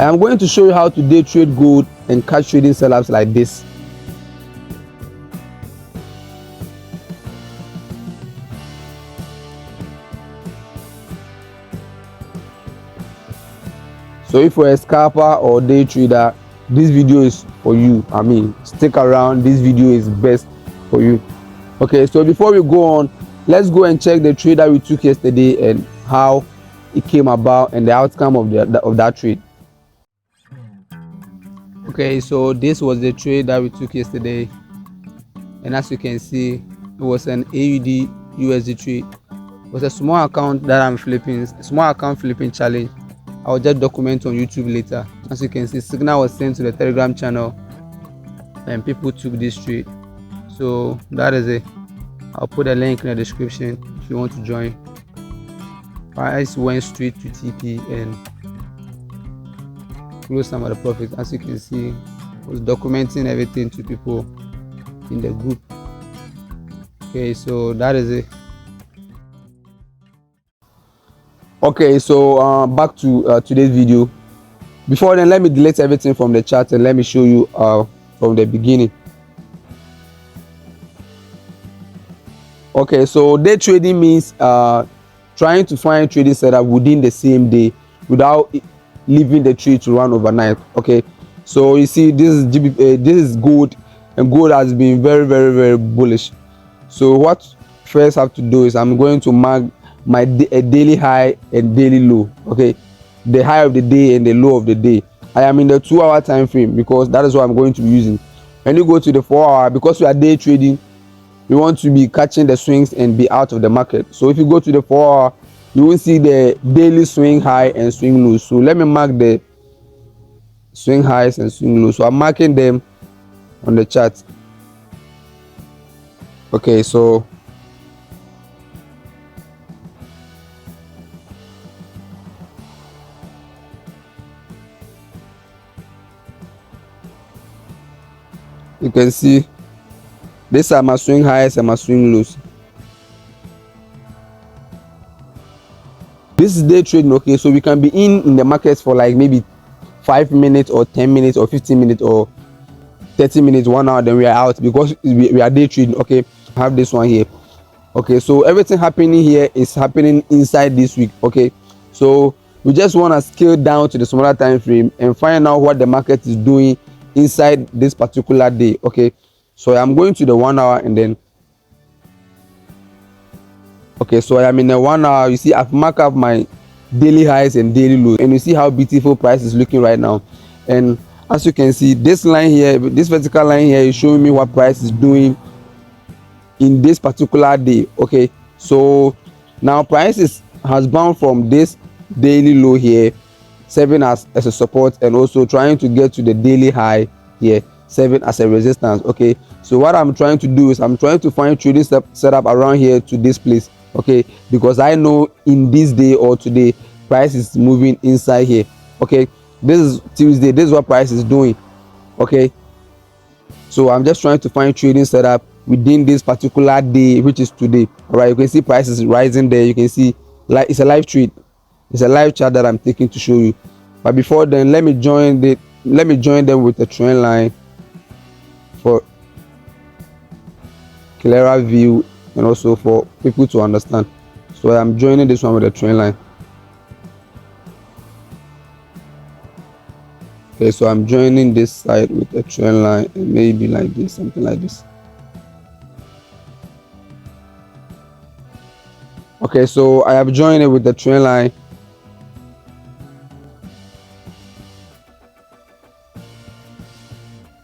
I am going to show you how to day trade gold and catch trading setups like this. So if you're a scalper or day trader, this video is for you. I mean, stick around, this video is best for you. Okay, so before we go on, let's go and check the trade that we took yesterday and how it came about and the outcome of that trade. Okay, so this was the trade that we took yesterday, and as you can see, it was an AUD USD trade. It was a small account that I'm flipping, small account flipping challenge. I'll just document on YouTube later. As you can see, signal was sent to the Telegram channel and people took this trade. So that is it. I'll put a link in the description if you want to join. Price went straight to TP and closed some of the profits. As you can see, I was documenting everything to people in the group. Okay, so that is it. Okay, so back to today's video. Before then, let me delete everything from the chart and let me show you from the beginning. Okay, so day trading means trying to find trading setup within the same day without leaving the trade to run overnight. Okay, so you see this is gold, and gold has been very bullish. So what first have to do is I'm going to mark my daily high and daily low. Okay, the high of the day and the low of the day. I am in the 2-hour time frame because that is what I'm going to be using. When you go to the 4-hour, because we are day trading, we want to be catching the swings and be out of the market. So if you go to the 4-hour, you will see the daily swing high and swing low. So let me mark the swing highs and swing lows. So I'm marking them on the chart. Okay, so you can see these are my swing highs and my swing lows. This is day trading. Okay, so we can be in the markets for like maybe 5 minutes or 10 minutes or 15 minutes or 30 minutes, 1 hour, then we are out because we are day trading. Okay, I have this one here. Okay, so everything happening here is happening inside this week. Okay, so we just want to scale down to the smaller time frame and find out what the market is doing inside this particular day. Okay, so I'm going to the 1 hour and then okay, so I am in the 1 hour. You see I've marked up my daily highs and daily lows, and you see how beautiful price is looking right now. And as you can see, this line here, this vertical line here is showing me what price is doing in this particular day. Okay, so now price has bound from this daily low here, serving as a support, and also trying to get to the daily high here, serving as a resistance. Okay, so what I'm trying to do is I'm trying to find trading setup around here to this place. Okay, because I know in this day or today price is moving inside here. Okay, this is Tuesday, this is what price is doing. Okay, so I'm just trying to find trading setup within this particular day, which is today. All right, you can see price is rising there. You can see like it's a live trade, it's a live chart that I'm taking to show you. But before then, let me join them with a trend line for clearer view and also for people to understand. So I'm joining this one with a trend line. Okay, so I'm joining this side with a trend line and maybe like this, something like this. Okay, so I have joined it with the trend line.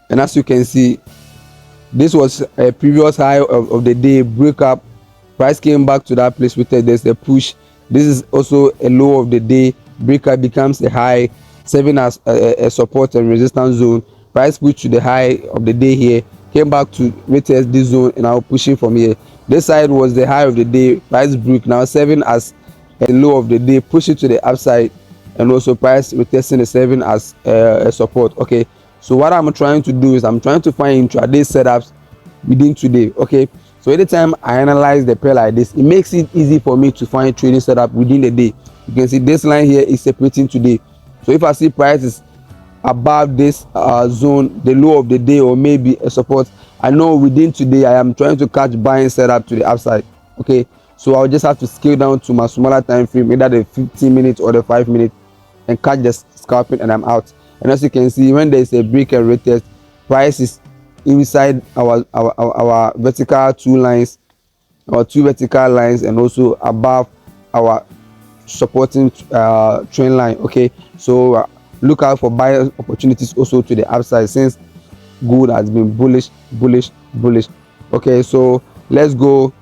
And as you can see, this was a previous high of the day, break up, price came back to that place with it. There's a push. This is also a low of the day, break up becomes a high, serving as a support and resistance zone. Price pushed to the high of the day here, came back to retest this zone, and now pushing from here. This side was the high of the day, price break, now serving as a low of the day, push it to the upside, and also price retesting the serving as a support. Okay, so what I'm trying to do is I'm trying to find intraday setups within today. Okay, so anytime I analyze the pair like this, it makes it easy for me to find trading setup within the day. You can see this line here is separating today, So if I see prices above this zone, the low of the day, or maybe a support, I know within today I am trying to catch buying setup to the upside. Okay, so I'll just have to scale down to my smaller time frame, either the 15 minutes or the 5 minutes, and catch the scalping, and I'm out. And as you can see, when there is a break and retest, price is inside our vertical two lines, our two vertical lines, and also above our supporting trend line. Okay, so look out for buyer opportunities also to the upside, since gold has been bullish. Okay, so let's go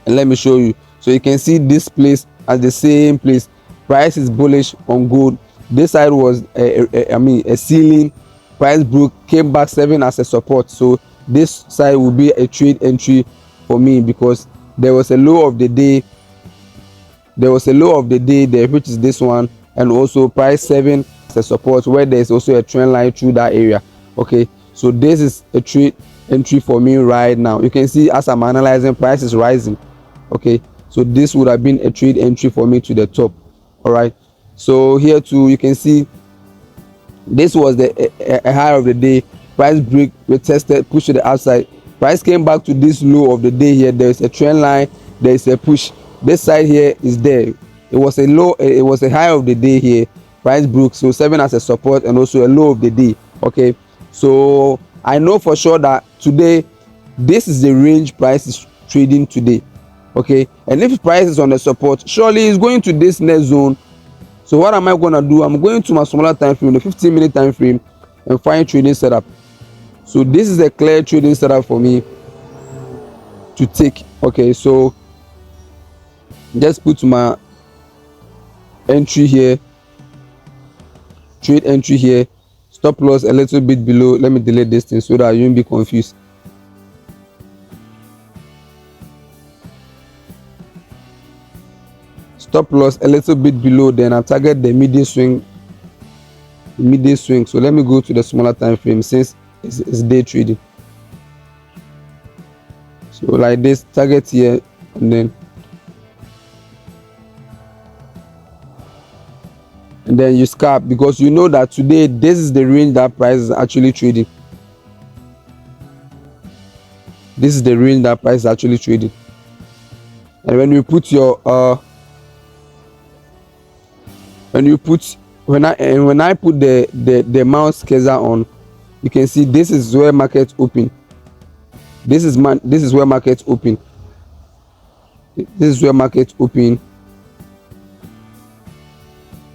and let me show you. So you can see this place as the same place. Price is bullish on gold. This side was a ceiling. Price broke, came back serving as a support. So this side will be a trade entry for me, because there was a low of the day. There, which is this one, and also price serving as a support, where there is also a trend line through that area. Okay, so this is a trade entry for me right now. You can see as I'm analyzing, price is rising. Okay, so this would have been a trade entry for me to the top. All right, so here too you can see this was a high of the day. Price break, retested, push to the outside. Price came back to this low of the day here. There is a trend line, there is a push. This side here is there. It was a low, it was a high of the day here. Price broke, so serving as a support and also a low of the day. Okay, so I know for sure that today this is the range price is trading today. Okay, and if price is on the support, surely it's going to this next zone. So what am I going to do? I'm going to my smaller time frame, the 15-minute time frame, and find trading setup. So this is a clear trading setup for me to take. Okay, so just put my entry here, trade entry here, stop loss a little bit below. Let me delete this thing so that you won't be confused. Stop loss a little bit below, then I target the midday swing. So let me go to the smaller time frame, since it's day trading. So like this, target here, and then you scalp, because you know that today this is the range that price is actually trading. This is the range that price is actually trading. And when you put your when I put the mouse cursor on, you can see this is where market open. This is where market open. This is where market open.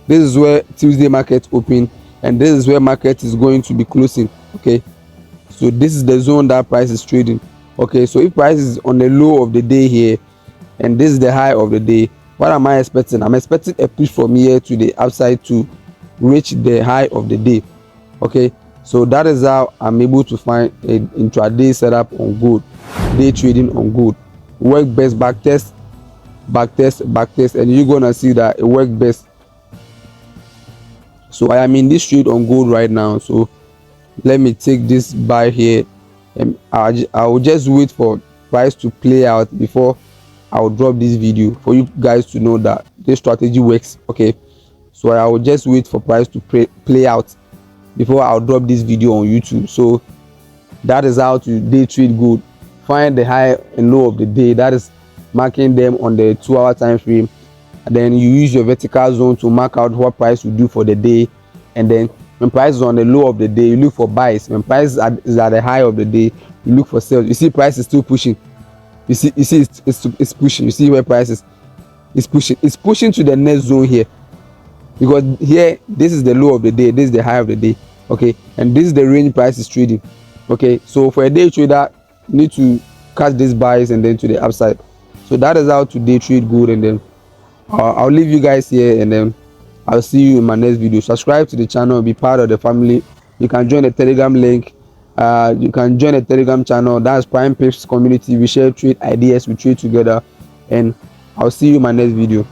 This is where Tuesday market open, and this is where market is going to be closing. Okay, so this is the zone that price is trading. Okay, so if price is on the low of the day here, and this is the high of the day, what am I expecting? I'm expecting a push from here to the upside to reach the high of the day. Okay, so that is how I'm able to find an intraday setup on gold, day trading on gold. Work best, back test, and you're gonna see that it works best. So I am in this trade on gold right now. So let me take this buy here, and I will just wait for price to play out before I will drop this video, for you guys to know that this strategy works. Okay, so I will just wait for price to play out before I'll drop this video on YouTube. So that is how to day trade gold. Find the high and low of the day, that is marking them on the 2-hour time frame, and then you use your vertical zone to mark out what price will do for the day. And then when price is on the low of the day, you look for buys. When price is at the high of the day, you look for sales. You see price is still pushing. You see it's pushing. You see where price is pushing. It's pushing to the next zone here, because here this is the low of the day, this is the high of the day. Okay, and this is the range price is trading. Okay, so for a day trader, you need to catch these buys and then to the upside. So that is how to day trade gold. And then I'll leave you guys here, and then I'll see you in my next video. Subscribe to the channel, be part of the family. You can join the Telegram link. You can join a Telegram channel, that's Prime Pips Community. We share trade ideas, we trade together, and I'll see you in my next video.